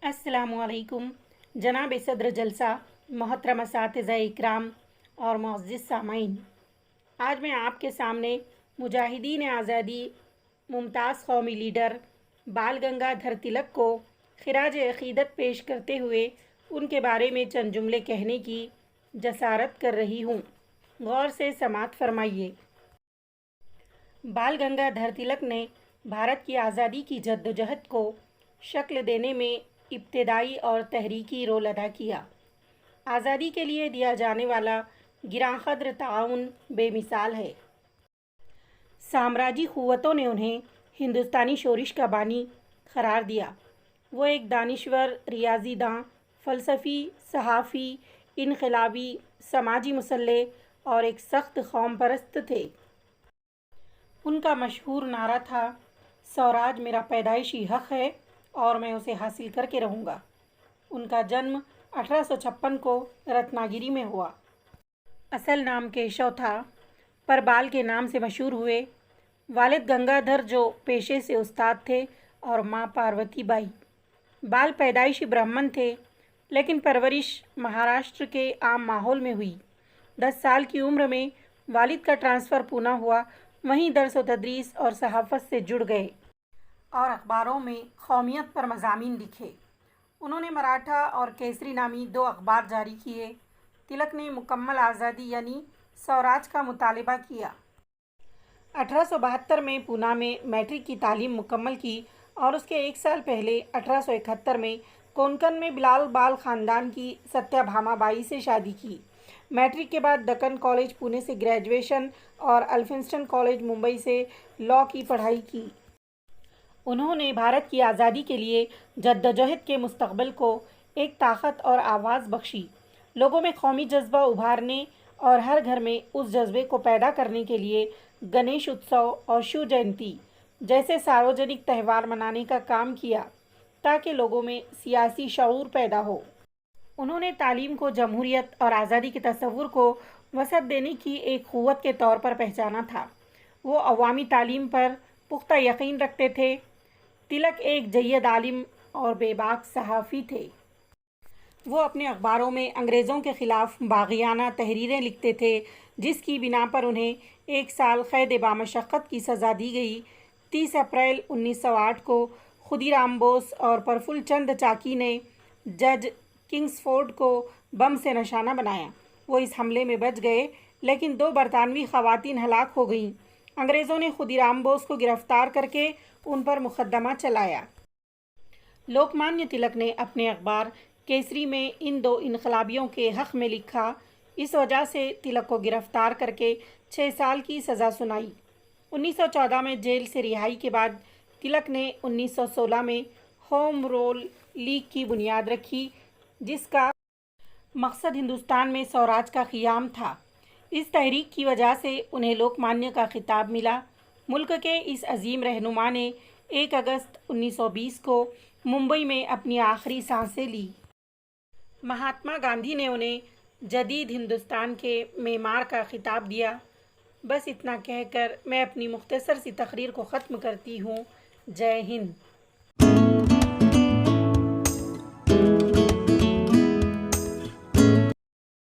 अस्सलाम वालेकुम जनाब सदर जलसा, मोहतरम असातिज़ा इकराम और मुअज़्ज़िज़ सामाईन। आज मैं आपके सामने मुजाहिदीन आज़ादी मुमताज़ कौमी लीडर बाल गंगाधर तिलक को खिराज अक़ीदत पेश करते हुए उनके बारे में चंद जुमले कहने की जसारत कर रही हूँ। गौर से समाअत फरमाइए। बाल गंगाधर तिलक ने भारत की आज़ादी की जद्दोजहद को शक्ल देने में इब्तिदाई और तहरीकी रोल अदा किया। आज़ादी के लिए दिया जाने वाला गिरां क़द्र ताउन बेमिसाल है। साम्राज्यी क़ुव्वतों ने उन्हें हिंदुस्तानी शोरिश का बानी करार दिया। वो एक दानिश्वर, रियाज़ीदां, फ़लसफ़ी, सहाफ़ी, इनक़लाबी, समाजी मुसल्लह और एक सख्त कौम परस्त थे। उनका मशहूर नारा था, स्वराज मेरा पैदाइशी हक़ है और मैं उसे हासिल करके रहूँगा। उनका जन्म 1856 को रत्नागिरी में हुआ। असल नाम केशव था, पर बाल के नाम से मशहूर हुए। वालिद गंगाधर जो पेशे से उस्ताद थे और माँ पार्वती बाई। बाल पैदाइशी ब्राह्मण थे, लेकिन परवरिश महाराष्ट्र के आम माहौल में हुई। 10 साल की उम्र में वालिद का ट्रांसफ़र पूना हुआ। वहीं दर्स व तदरीस और सहाफ़त से जुड़ गए और अखबारों में कौमियत पर मज़ामीन लिखे। उन्होंने मराठा और केसरी नामी 2 अखबार जारी किए। तिलक ने मुकम्मल आज़ादी यानी स्वराज का मुतालबा किया। 1872 में पूना में मैट्रिक की तालीम मुकम्मल की और उसके 1 साल पहले 1871 में कोंकण में बिलाल बाल ख़ानदान की सत्याभामा बाई से शादी की। मैट्रिक के बाद दक्कन कॉलेज पुणे से ग्रेजुएशन और अल्फिंस्टन कॉलेज मुंबई से लॉ की पढ़ाई की। उन्होंने भारत की आज़ादी के लिए जद्दोजहद के मुस्तक़बिल को एक ताकत और आवाज़ बख्शी। लोगों में कौमी जज्बा उभारने और हर घर में उस जज्बे को पैदा करने के लिए गणेश उत्सव और शिव जयंती जैसे सार्वजनिक त्यौहार मनाने का काम किया, ताकि लोगों में सियासी शऊर पैदा हो। उन्होंने तालीम को जमहूरियत और आज़ादी के तस्वुर को वसअत देने की एक क़ुव्वत के तौर पर पहचाना था। वो अवामी तालीम पर पुख्ता यकीन रखते थे। तिलक एक जय्यद आलिम और बेबाक सहाफ़ी थे। वो अपने अखबारों में अंग्रेज़ों के ख़िलाफ़ बाग़ियाना तहरीरें लिखते थे, जिसकी बिना पर उन्हें 1 साल क़ैद बामशक्क़त की सज़ा दी गई। 30 अप्रैल 1908 को खुदीराम बोस और प्रफुल्ल चंद चाकी ने जज किंग्सफोर्ड को बम से निशाना बनाया। वो इस हमले में बच गए, लेकिन 2 बरतानवी ख़वातीन हलाक हो गईं। अंग्रेज़ों ने खुदीराम बोस को गिरफ़्तार करके उन पर मुकदमा चलाया। लोकमान्य तिलक ने अपने अखबार केसरी में इन 2 इनकलाबियों के हक़ में लिखा। इस वजह से तिलक को गिरफ़्तार करके 6 साल की सज़ा सुनाई। 1914 में जेल से रिहाई के बाद तिलक ने 1916 में होम रूल लीग की बुनियाद रखी, जिसका मकसद हिंदुस्तान में स्वराज का क़ियाम था। इस तहरीक की वजह से उन्हें लोकमान्य का खिताब मिला। मुल्क के इस अजीम रहनुमा ने 1 अगस्त 1920 को मुंबई में अपनी आखिरी सांसें ली। महात्मा गांधी ने उन्हें जदीद हिंदुस्तान के मेमार का खिताब दिया। बस इतना कहकर मैं अपनी मुख्तसर सी तकरीर को ख़त्म करती हूँ। जय हिंद।